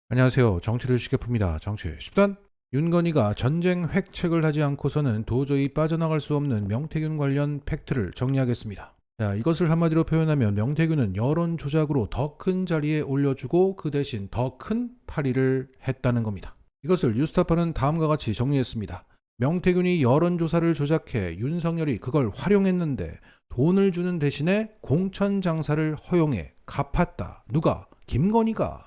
안녕하세요. 정치를 쉽게 풉니다. 정치 10단. 윤건희가 전쟁 획책을 하지 않고서는 도저히 빠져나갈 수 없는 명태균 관련 팩트를 정리하겠습니다. 자, 이것을 한마디로 표현하면 명태균은 여론 조작으로 더 큰 자리에 올려주고 그 대신 더 큰 파리를 했다는 겁니다. 이것을 뉴스타파는 다음과 같이 정리했습니다. 명태균이 여론조사를 조작해 윤석열이 그걸 활용했는데 돈을 주는 대신에 공천 장사를 허용해 갚았다. 누가? 김건희가.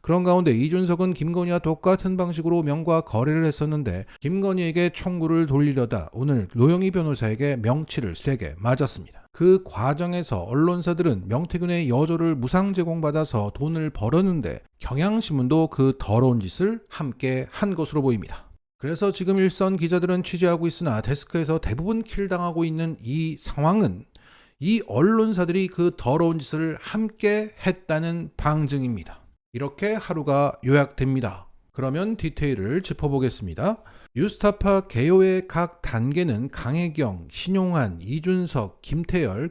그런 가운데 이준석은 김건희와 똑같은 방식으로 명과 거래를 했었는데 김건희에게 총구를 돌리려다 오늘 노영희 변호사에게 명치를 세게 맞았습니다. 그 과정에서 언론사들은 명태균의 여조를 무상 제공받아서 돈을 벌었는데 경향신문도 그 더러운 짓을 함께 한 것으로 보입니다. 그래서 지금 일선 기자들은 취재하고 있으나 데스크에서 대부분 킬당하고 있는 이 상황은 이 언론사들이 그 더러운 짓을 함께 했다는 방증입니다. 이렇게 하루가 요약됩니다. 그러면 디테일을 짚어보겠습니다. 뉴스타파 개요의 각 단계는 강혜경, 신용한, 이준석, 김태열,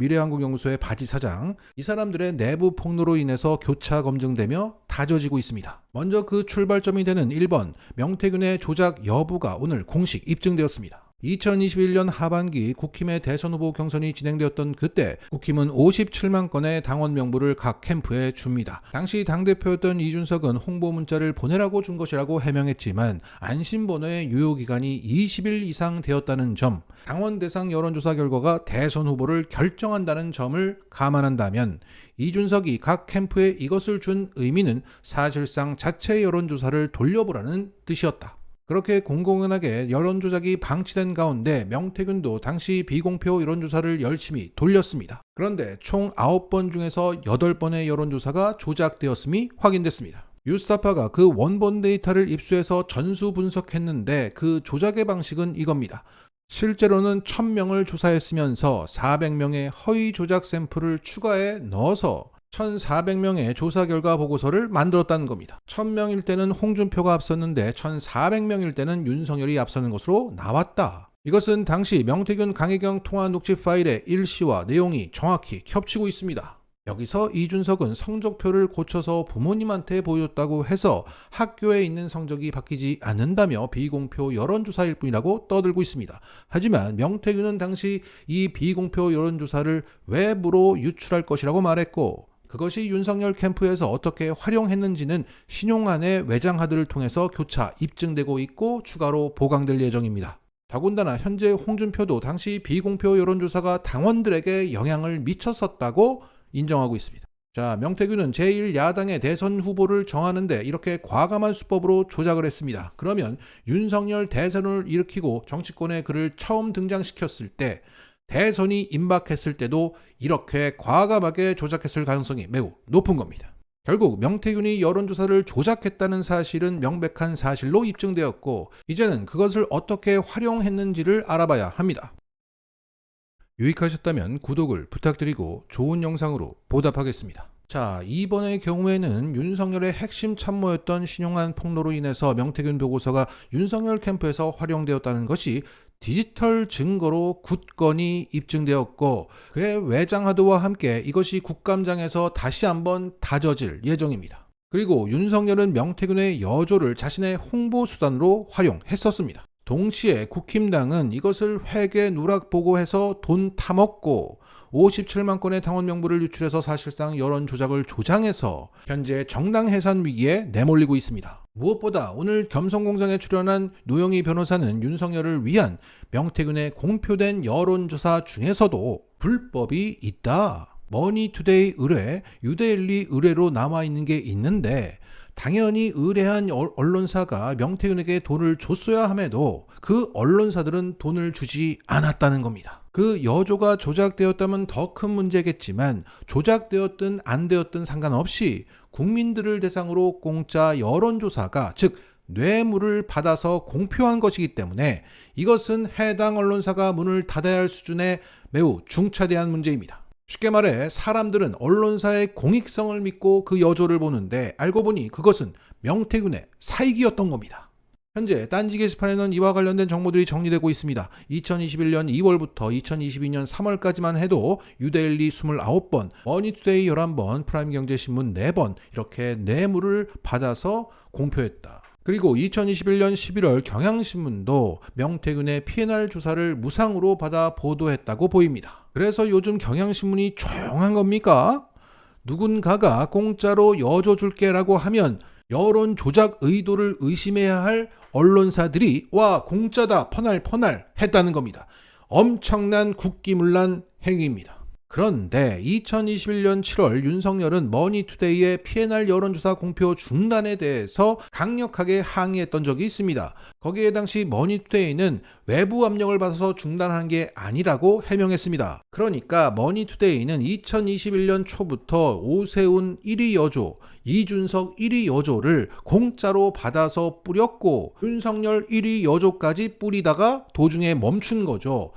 미래한국연구소의 바지 사장, 이 사람들의 내부 폭로로 인해서 교차 검증되며 다져지고 있습니다. 먼저 그 출발점이 되는 1번 명태균의 조작 여부가 오늘 공식 입증되었습니다. 2021년 하반기 국힘의 대선 후보 경선이 진행되었던 그때 국힘은 57만 건의 당원 명부를 각 캠프에 줍니다. 당시 당대표였던 이준석은 홍보 문자를 보내라고 준 것이라고 해명했지만 안심번호의 유효기간이 20일 이상 되었다는 점, 당원 대상 여론조사 결과가 대선 후보를 결정한다는 점을 감안한다면 이준석이 각 캠프에 이것을 준 의미는 사실상 자체 여론조사를 돌려보라는 뜻이었다. 그렇게 공공연하게 여론조작이 방치된 가운데 명태균도 당시 비공표 여론조사를 열심히 돌렸습니다. 그런데 총 9번 중에서 8번의 여론조사가 조작되었음이 확인됐습니다. 뉴스타파가 그 원본 데이터를 입수해서 전수 분석했는데 그 조작의 방식은 이겁니다. 실제로는 1000명을 조사했으면서 400명의 허위 조작 샘플을 추가해 넣어서 1,400명의 조사 결과 보고서를 만들었다는 겁니다. 1,000명일 때는 홍준표가 앞섰는데 1,400명일 때는 윤석열이 앞서는 것으로 나왔다. 이것은 당시 명태균 강혜경 통화 녹취 파일의 일시와 내용이 정확히 겹치고 있습니다. 여기서 이준석은 성적표를 고쳐서 부모님한테 보여줬다고 해서 학교에 있는 성적이 바뀌지 않는다며 비공표 여론조사일 뿐이라고 떠들고 있습니다. 하지만 명태균은 당시 이 비공표 여론조사를 외부로 유출할 것이라고 말했고 그것이 윤석열 캠프에서 어떻게 활용했는지는 신용한의 외장하드를 통해서 교차 입증되고 있고 추가로 보강될 예정입니다. 더군다나 현재 홍준표도 당시 비공표 여론조사가 당원들에게 영향을 미쳤었다고 인정하고 있습니다. 자, 명태균은 제1야당의 대선 후보를 정하는데 이렇게 과감한 수법으로 조작을 했습니다. 그러면 윤석열 대선을 일으키고 정치권에 그를 처음 등장시켰을 때 대선이 임박했을 때도 이렇게 과감하게 조작했을 가능성이 매우 높은 겁니다. 결국 명태균이 여론조사를 조작했다는 사실은 명백한 사실로 입증되었고 이제는 그것을 어떻게 활용했는지를 알아봐야 합니다. 유익하셨다면 구독을 부탁드리고 좋은 영상으로 보답하겠습니다. 자, 이번의 경우에는 윤석열의 핵심 참모였던 신용한 폭로로 인해서 명태균 보고서가 윤석열 캠프에서 활용되었다는 것이 디지털 증거로 굳건히 입증되었고 그의 외장하드와 함께 이것이 국감장에서 다시 한번 다져질 예정입니다. 그리고 윤석열은 명태균의 여조를 자신의 홍보 수단으로 활용했었습니다. 동시에 국힘당은 이것을 회계 누락 보고해서 돈 타먹고 57만 건의 당원 명부를 유출해서 사실상 여론 조작을 조장해서 현재 정당 해산 위기에 내몰리고 있습니다. 무엇보다 오늘 겸성공장에 출연한 노영희 변호사는 윤석열을 위한 명태균의 공표된 여론조사 중에서도 불법이 있다. 머니투데이 의뢰, 유데일리 의뢰로 남아있는 게 있는데 당연히 의뢰한 언론사가 명태균에게 돈을 줬어야 함에도 그 언론사들은 돈을 주지 않았다는 겁니다. 그 여조가 조작되었다면 더 큰 문제겠지만 조작되었든 안 되었든 상관없이 국민들을 대상으로 공짜 여론조사가 즉 뇌물을 받아서 공표한 것이기 때문에 이것은 해당 언론사가 문을 닫아야 할 수준의 매우 중차대한 문제입니다. 쉽게 말해 사람들은 언론사의 공익성을 믿고 그 여조를 보는데 알고 보니 그것은 명태균의 사익이었던 겁니다. 현재 딴지 게시판에는 이와 관련된 정보들이 정리되고 있습니다. 2021년 2월부터 2022년 3월까지만 해도 유데일리 29번, 머니투데이 11번, 프라임경제신문 4번 이렇게 뇌물을 받아서 공표했다. 그리고 2021년 11월 경향신문도 명태균의 P&R 조사를 무상으로 받아 보도했다고 보입니다. 그래서 요즘 경향신문이 조용한 겁니까? 누군가가 공짜로 여줘줄게라고 하면 여론 조작 의도를 의심해야 할 언론사들이 와 공짜다 퍼날 했다는 겁니다. 엄청난 국기문란 행위입니다. 그런데 2021년 7월 윤석열은 머니투데이의 P&R 여론조사 공표 중단에 대해서 강력하게 항의했던 적이 있습니다. 거기에 당시 머니투데이는 외부 압력을 받아서 중단한 게 아니라고 해명했습니다. 그러니까 머니투데이는 2021년 초부터 오세훈 1위 여조, 이준석 1위 여조를 공짜로 받아서 뿌렸고 윤석열 1위 여조까지 뿌리다가 도중에 멈춘 거죠.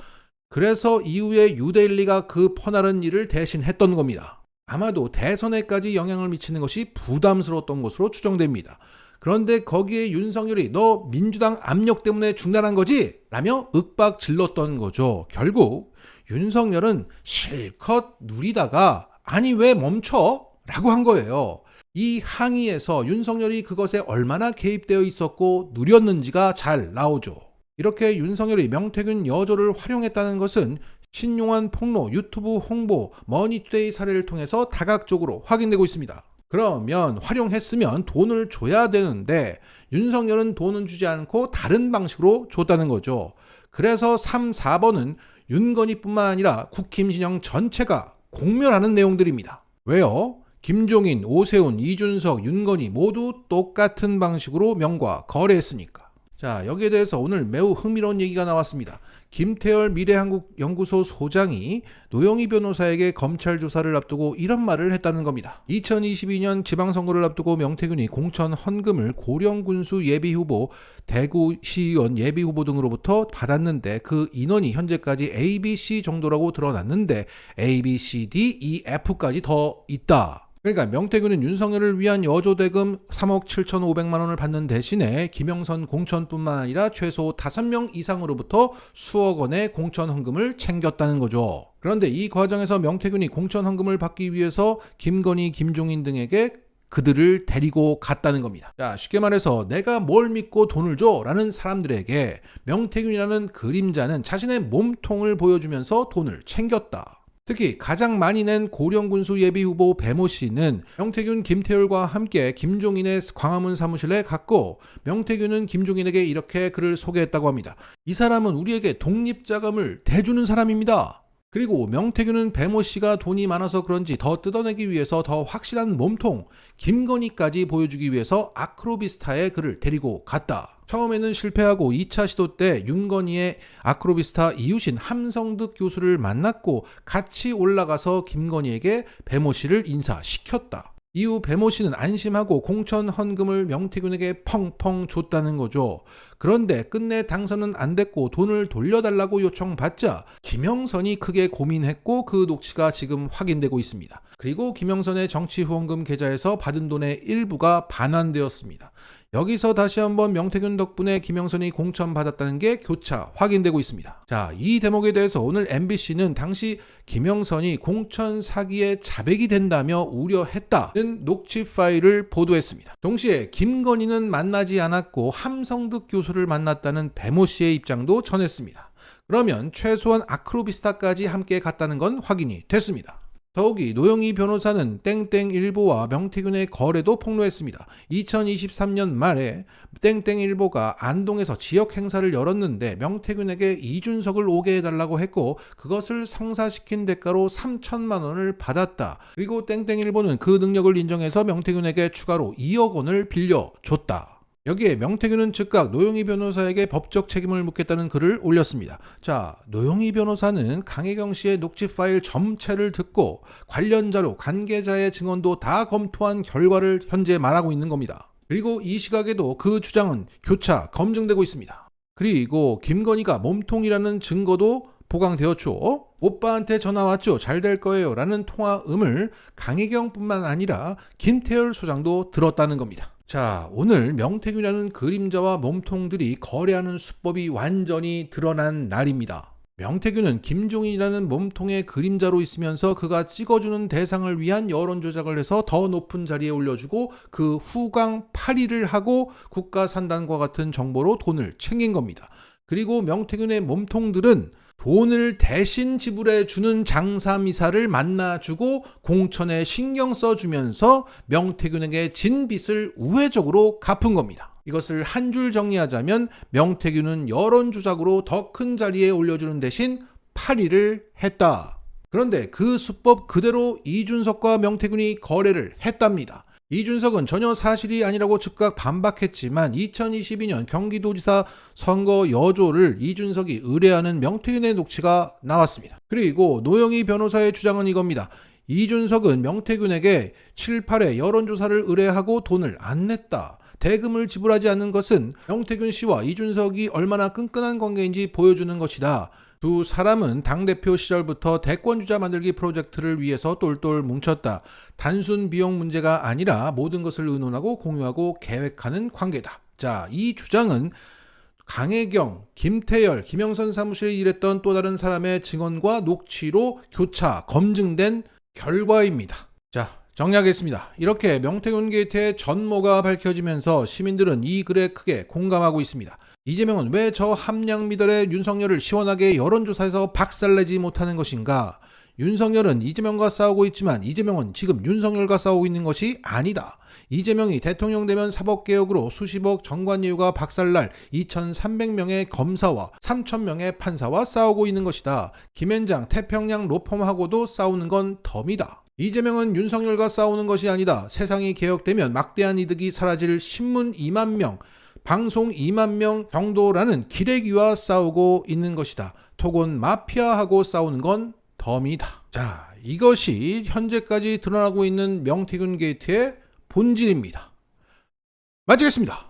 그래서 이후에 유데일리가 그 퍼나른 일을 대신했던 겁니다. 아마도 대선에까지 영향을 미치는 것이 부담스러웠던 것으로 추정됩니다. 그런데 거기에 윤석열이 너 민주당 압력 때문에 중단한 거지? 라며 윽박 질렀던 거죠. 결국 윤석열은 실컷 누리다가 아니 왜 멈춰? 라고 한 거예요. 이 항의에서 윤석열이 그것에 얼마나 개입되어 있었고 누렸는지가 잘 나오죠. 이렇게 윤석열이 명태균 여조를 활용했다는 것은 신용환 폭로, 유튜브 홍보, 머니투데이 사례를 통해서 다각적으로 확인되고 있습니다. 그러면 활용했으면 돈을 줘야 되는데 윤석열은 돈은 주지 않고 다른 방식으로 줬다는 거죠. 그래서 3, 4번은 윤건희뿐만 아니라 국힘 진영 전체가 공멸하는 내용들입니다. 왜요? 김종인, 오세훈, 이준석, 윤건희 모두 똑같은 방식으로 명과 거래했으니까. 자, 여기에 대해서 오늘 매우 흥미로운 얘기가 나왔습니다. 김태열 미래한국연구소 소장이 노영희 변호사에게 검찰 조사를 앞두고 이런 말을 했다는 겁니다. 2022년 지방선거를 앞두고 명태균이 공천 헌금을 고령군수 예비후보, 대구시의원 예비후보 등으로부터 받았는데 그 인원이 현재까지 A, B, C 정도라고 드러났는데 A, B, C, D, E, F까지 더 있다. 그러니까 명태균은 윤석열을 위한 여조대금 3억 7,500만 원을 받는 대신에 김영선 공천뿐만 아니라 최소 5명 이상으로부터 수억 원의 공천 헌금을 챙겼다는 거죠. 그런데 이 과정에서 명태균이 공천 헌금을 받기 위해서 김건희, 김종인 등에게 그들을 데리고 갔다는 겁니다. 자, 쉽게 말해서 내가 뭘 믿고 돈을 줘? 라는 사람들에게 명태균이라는 그림자는 자신의 몸통을 보여주면서 돈을 챙겼다. 특히 가장 많이 낸 고령군수 예비후보 배모 씨는 명태균, 김태열과 함께 김종인의 광화문 사무실에 갔고 명태균은 김종인에게 이렇게 그를 소개했다고 합니다. 이 사람은 우리에게 독립자금을 대주는 사람입니다. 그리고 명태균은 배모 씨가 돈이 많아서 그런지 더 뜯어내기 위해서 더 확실한 몸통, 김건희까지 보여주기 위해서 아크로비스타에 그를 데리고 갔다. 처음에는 실패하고 2차 시도 때 윤건희의 아크로비스타 이웃인 함성득 교수를 만났고 같이 올라가서 김건희에게 배모 씨를 인사시켰다. 이후 배모 씨는 안심하고 공천 헌금을 명태균에게 펑펑 줬다는 거죠. 그런데 끝내 당선은 안 됐고 돈을 돌려달라고 요청받자 김영선이 크게 고민했고 그 녹취가 지금 확인되고 있습니다. 그리고 김영선의 정치 후원금 계좌에서 받은 돈의 일부가 반환되었습니다. 여기서 다시 한번 명태균 덕분에 김영선이 공천받았다는 게 교차 확인되고 있습니다. 자, 이 대목에 대해서 오늘 MBC는 당시 김영선이 공천 사기에 자백이 된다며 우려했다는 녹취 파일을 보도했습니다. 동시에 김건희는 만나지 않았고 함성득 교수를 만났다는 배모 씨의 입장도 전했습니다. 그러면 최소한 아크로비스타까지 함께 갔다는 건 확인이 됐습니다. 더욱이 노영희 변호사는 땡땡일보와 명태균의 거래도 폭로했습니다. 2023년 말에 땡땡일보가 안동에서 지역 행사를 열었는데 명태균에게 이준석을 오게 해달라고 했고 그것을 성사시킨 대가로 3천만 원을 받았다. 그리고 땡땡일보는 그 능력을 인정해서 명태균에게 추가로 2억 원을 빌려줬다. 여기에 명태균은 즉각 노영희 변호사에게 법적 책임을 묻겠다는 글을 올렸습니다. 자, 노영희 변호사는 강혜경 씨의 녹취 파일 전체를 듣고 관련 자료, 관계자의 증언도 다 검토한 결과를 현재 말하고 있는 겁니다. 그리고 이 시각에도 그 주장은 교차 검증되고 있습니다. 그리고 김건희가 몸통이라는 증거도 보강되었죠. 오빠한테 전화 왔죠. 잘 될 거예요. 라는 통화음을 강혜경뿐만 아니라 김태열 소장도 들었다는 겁니다. 자, 오늘 명태균이라는 그림자와 몸통들이 거래하는 수법이 완전히 드러난 날입니다. 명태균은 김종인이라는 몸통의 그림자로 있으면서 그가 찍어주는 대상을 위한 여론 조작을 해서 더 높은 자리에 올려주고 그 후광 8위를 하고 국가산단과 같은 정보로 돈을 챙긴 겁니다. 그리고 명태균의 몸통들은 돈을 대신 지불해 주는 장사미사를 만나주고 공천에 신경 써주면서 명태균에게 진 빚을 우회적으로 갚은 겁니다. 이것을 한 줄 정리하자면 명태균은 여론조작으로 더 큰 자리에 올려주는 대신 8위를 했다. 그런데 그 수법 그대로 이준석과 명태균이 거래를 했답니다. 이준석은 전혀 사실이 아니라고 즉각 반박했지만 2022년 경기도지사 선거 여조를 이준석이 의뢰하는 명태균의 녹취가 나왔습니다. 그리고 노영희 변호사의 주장은 이겁니다. 이준석은 명태균에게 7, 8회 여론조사를 의뢰하고 돈을 안 냈다. 대금을 지불하지 않는 것은 명태균 씨와 이준석이 얼마나 끈끈한 관계인지 보여주는 것이다. 두 사람은 당대표 시절부터 대권주자 만들기 프로젝트를 위해서 똘똘 뭉쳤다. 단순 비용 문제가 아니라 모든 것을 의논하고 공유하고 계획하는 관계다. 자, 이 주장은 강혜경, 김태열, 김영선 사무실에 일했던 또 다른 사람의 증언과 녹취로 교차 검증된 결과입니다. 자, 정리하겠습니다. 이렇게 명태균 게이트의 전모가 밝혀지면서 시민들은 이 글에 크게 공감하고 있습니다. 이재명은 왜 저 함량미달의 윤석열을 시원하게 여론조사에서 박살내지 못하는 것인가? 윤석열은 이재명과 싸우고 있지만 이재명은 지금 윤석열과 싸우고 있는 것이 아니다. 이재명이 대통령 되면 사법개혁으로 수십억 정관예우가 박살날 2,300명의 검사와 3,000명의 판사와 싸우고 있는 것이다. 김앤장 태평양 로펌하고도 싸우는 건 덤이다. 이재명은 윤석열과 싸우는 것이 아니다. 세상이 개혁되면 막대한 이득이 사라질 신문 2만 명, 방송 2만 명 정도라는 기레기와 싸우고 있는 것이다. 토건 마피아하고 싸우는 건 덤이다. 자, 이것이 현재까지 드러나고 있는 명태균 게이트의 본질입니다. 마치겠습니다.